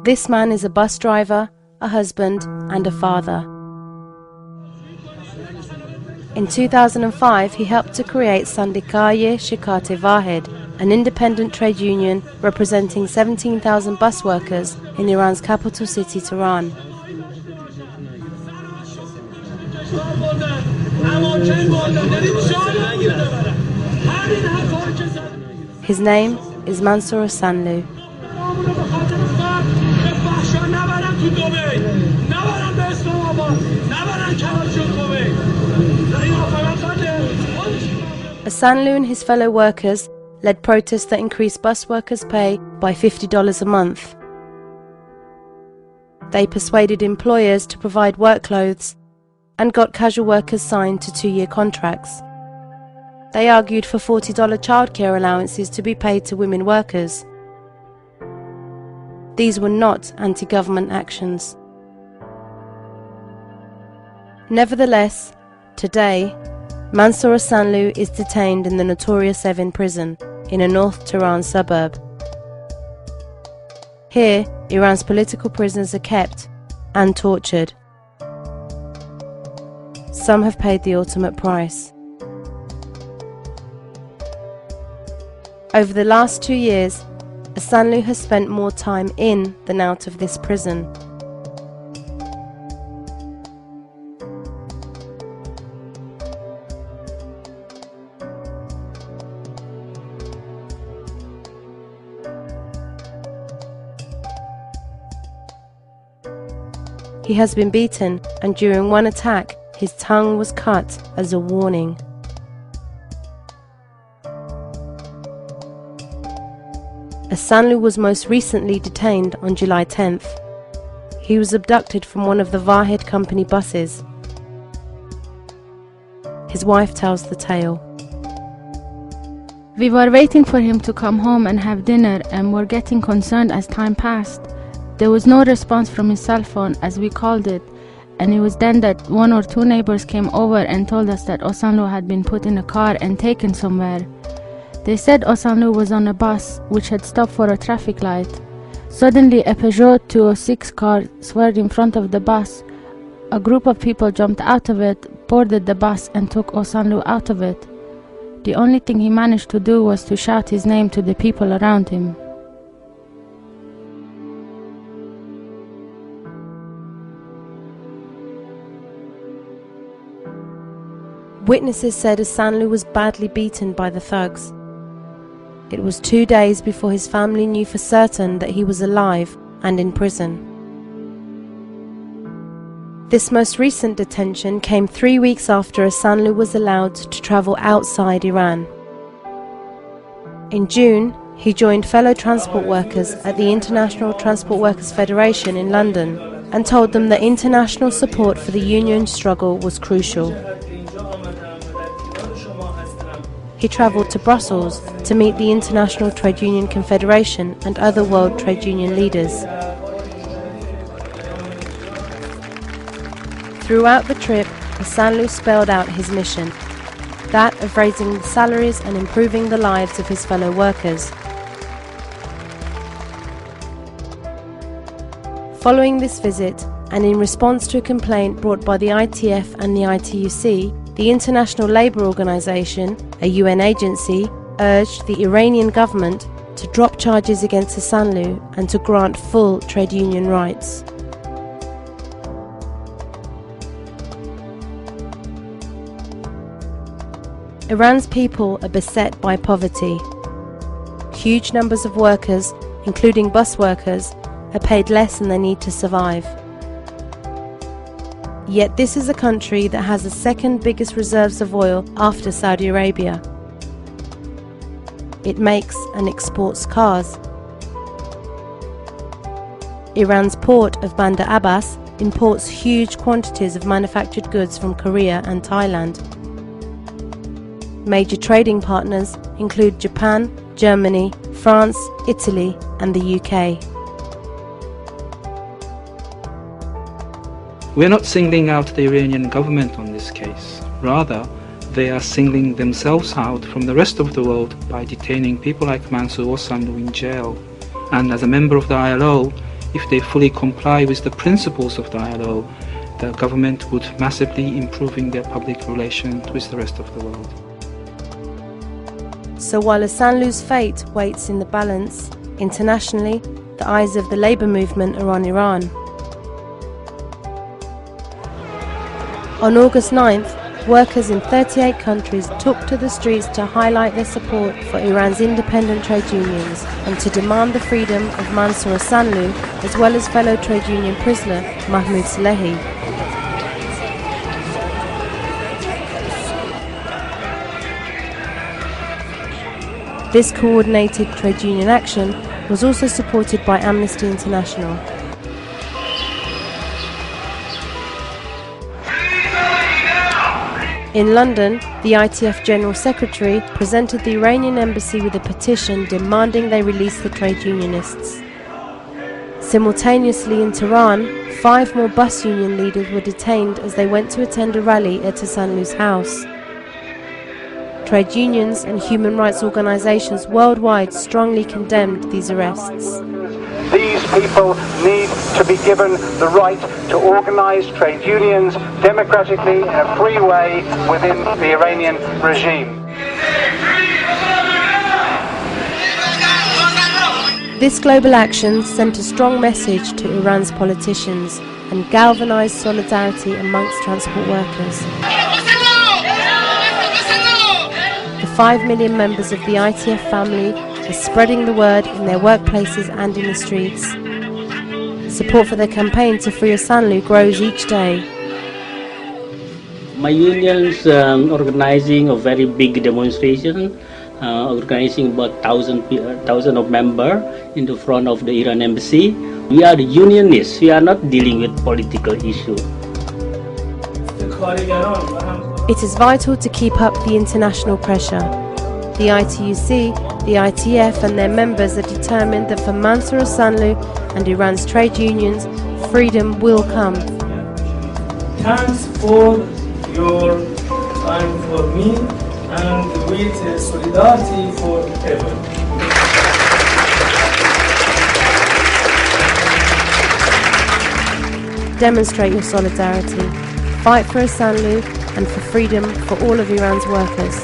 This man is a bus driver, a husband, and a father. In 2005, he helped to create Scientifical Shirkat-e Wahed, an independent trade union representing 17,000 bus workers in Iran's capital city, Tehran. His name is Mansour Osanlu. Osanlu and his fellow workers led protests that increased bus workers' pay by $50 a month. They persuaded employers to provide work clothes and got casual workers signed to 2-year contracts. They argued for $40 childcare allowances to be paid to women workers. These were not anti-government actions. Nevertheless, today, Mansour Osanlu is detained in the notorious Evin prison in a North Tehran suburb. Here, Iran's political prisoners are kept and tortured. Some have paid the ultimate price. Over the last 2 years, Osanlu has spent more time in than out of this prison. He has been beaten, and during one attack, his tongue was cut as a warning. Osanlu was most recently detained on July 10th. He was abducted from one of the Wahed company buses. His wife tells the tale. We were waiting for him to come home and have dinner and were getting concerned as time passed. There was no response from his cell phone as we called it, and it was then that 1 or 2 neighbors came over and told us that Osanlu had been put in a car and taken somewhere. They said Osanlu was on a bus which had stopped for a traffic light. Suddenly a Peugeot 206 car swerved in front of the bus. A group of people jumped out of it, boarded the bus and took Osanlu out of it. The only thing he managed to do was to shout his name to the people around him. Witnesses said Osanlu was badly beaten by the thugs. It was 2 days before his family knew for certain that he was alive and in prison. This most recent detention came 3 weeks after Osanlu was allowed to travel outside Iran. In June, he joined fellow transport workers at the International Transport Workers Federation in London and told them that international support for the union struggle was crucial. He travelled to Brussels to meet the International Trade Union Confederation and other world trade union leaders. Throughout the trip, Osanlu spelled out his mission, that of raising the salaries and improving the lives of his fellow workers. Following this visit, and in response to a complaint brought by the ITF and the ITUC, the International Labour Organization, a UN agency, urged the Iranian government to drop charges against Osanlu and to grant full trade union rights. Iran's people are beset by poverty. Huge numbers of workers, including bus workers, are paid less than they need to survive. Yet this is a country that has the second biggest reserves of oil after Saudi Arabia. It makes and exports cars. Iran's port of Bandar Abbas imports huge quantities of manufactured goods from Korea and Thailand. Major trading partners include Japan, Germany, France, Italy, and the UK. We're not singling out the Iranian government on this case. Rather, they are singling themselves out from the rest of the world by detaining people like Mansour Osanlu in jail. And as a member of the ILO, if they fully comply with the principles of the ILO, the government would massively improving their public relations with the rest of the world. So while Osanlu's fate waits in the balance, internationally, the eyes of the labour movement are on Iran. On August 9th, workers in 38 countries took to the streets to highlight their support for Iran's independent trade unions and to demand the freedom of Mansour Osanlu, as well as fellow trade union prisoner Mahmoud Salehi. This coordinated trade union action was also supported by Amnesty International. In London, the ITF General Secretary presented the Iranian embassy with a petition demanding they release the trade unionists. Simultaneously in Tehran, 5 more bus union leaders were detained as they went to attend a rally at Osanlu's house. Trade unions and human rights organisations worldwide strongly condemned these arrests. These people need to be given the right to organise trade unions democratically in a free way within the Iranian regime. This global action sent a strong message to Iran's politicians and galvanised solidarity amongst transport workers. The 5 million members of the ITF family are spreading the word in their workplaces and in the streets. Support for their campaign to free Osanlu grows each day. My union's organizing a very big demonstration, organizing about 1,000 of members in the front of the Iran embassy. We are unionists. We are not dealing with political issues. It is vital to keep up the international pressure. The ITUC, the ITF and their members are determined that for Mansour Osanlu and Iran's trade unions, freedom will come. Thanks for your time for me and with solidarity forever. Demonstrate your solidarity. Fight for Osanlu and for freedom for all of Iran's workers.